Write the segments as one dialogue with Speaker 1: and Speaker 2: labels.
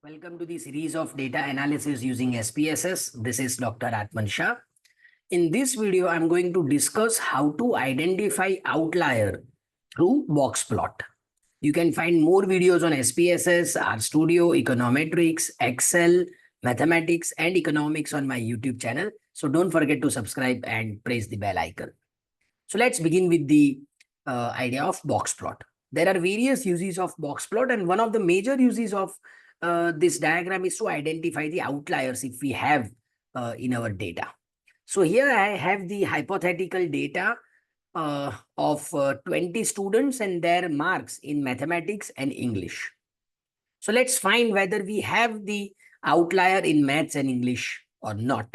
Speaker 1: Welcome to the series of data analysis using SPSS. This is Dr. Atman Shah. In this video, I'm going to discuss how to identify outlier through box plot. You can find more videos on SPSS, RStudio, econometrics, Excel, mathematics, and economics on my YouTube channel. So don't forget to subscribe and press the bell icon. So let's begin with the idea of box plot. There are various uses of box plot, and one of the major uses of this diagram is to identify the outliers if we have in our data. So here I have the hypothetical data of 20 students and their marks in mathematics and English. So let's find whether we have the outlier in maths and English or not.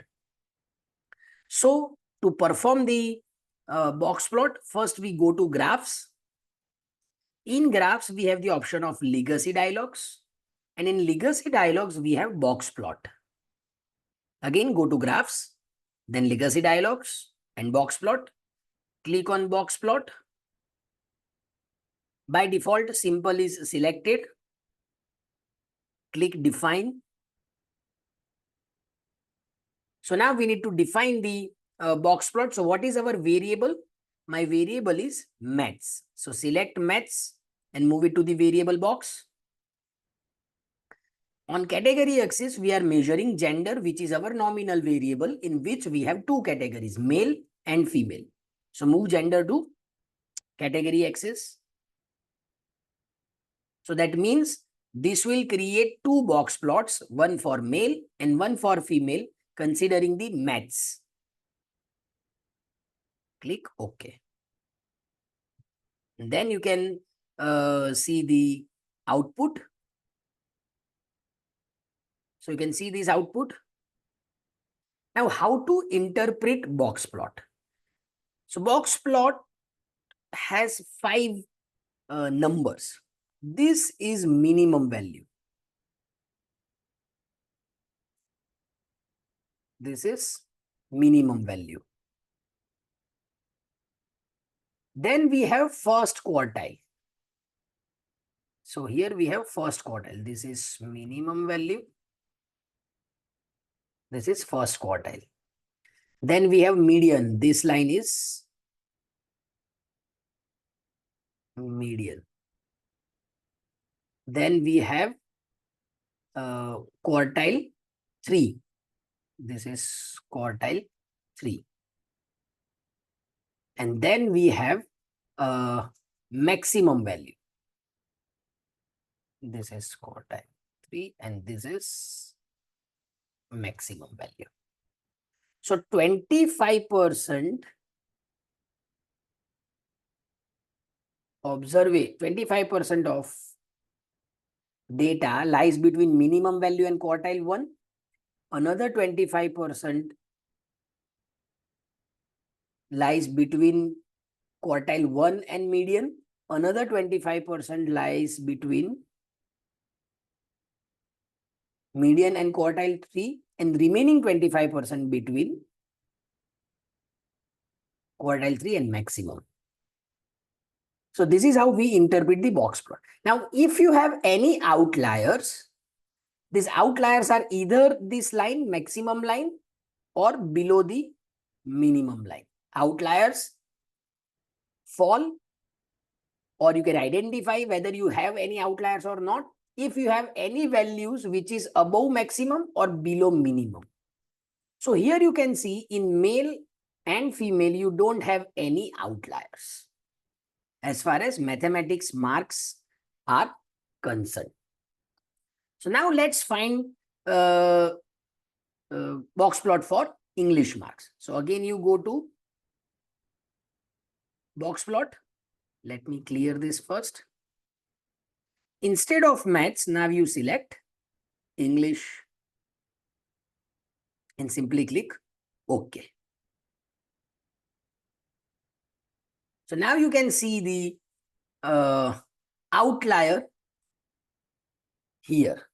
Speaker 1: So to perform the box plot, first we go to graphs. In graphs, we have the option of legacy dialogues. And in legacy dialogues, we have box plot. Again, go to graphs, then legacy dialogues and box plot. Click on box plot. By default, simple is selected. Click define. So now we need to define the box plot. So what is our variable? My variable is maths. So select maths and move it to the variable box. On category axis, we are measuring gender, which is our nominal variable, in which we have two categories, male and female. So move gender to category axis. So that means this will create two box plots, one for male and one for female, considering the maths. Click OK. And then you can see the output. So you can see this output. Now, how to interpret box plot? So box plot has 5 numbers. This is minimum value. This is minimum value. Then we have first quartile. So here we have first quartile. This is minimum value. This is first quartile. Then we have median. This line is median. Then we have quartile 3. This is quartile 3. And then we have maximum value. This is quartile 3 and this is maximum value. So 25% observe 25% of data lies between minimum value and quartile 1. Another 25% lies between quartile 1 and median. Another 25% lies between median and quartile 3, and remaining 25% between quartile 3 and maximum. So this is how we interpret the box plot. Now, if you have any outliers, these outliers are either this line, maximum line, or below the minimum line. Outliers fall, or you can identify whether you have any outliers or not if you have any values which is above maximum or below minimum. So here you can see in male and female, you don't have any outliers as far as mathematics marks are concerned. So now let's find box plot for English marks. So again, you go to box plot. Let me clear this first. Instead of maths, now you select English and simply click OK. So now you can see the outlier here.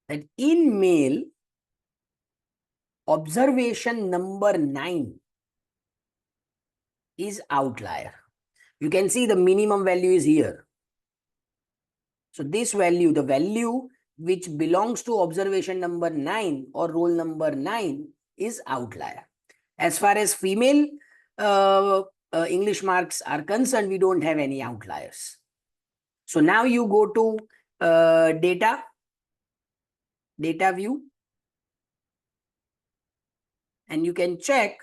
Speaker 1: That in male, observation number 9 is outlier. You can see the minimum value is here. So this value, the value which belongs to observation number 9 or roll number 9 is outlier. As far as female English marks are concerned, we don't have any outliers. So now you go to data view, and you can check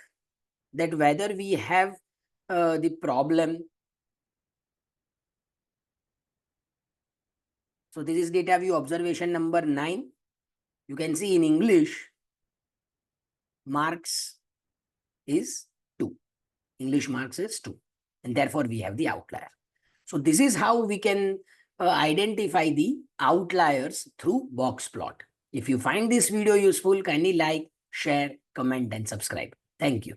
Speaker 1: that whether we have the problem. So this is data view observation number 9. You can see in English, marks is 2. English marks is 2. And therefore, we have the outlier. So this is how we can identify the outliers through box plot. If you find this video useful, kindly like, share, comment, and subscribe. Thank you.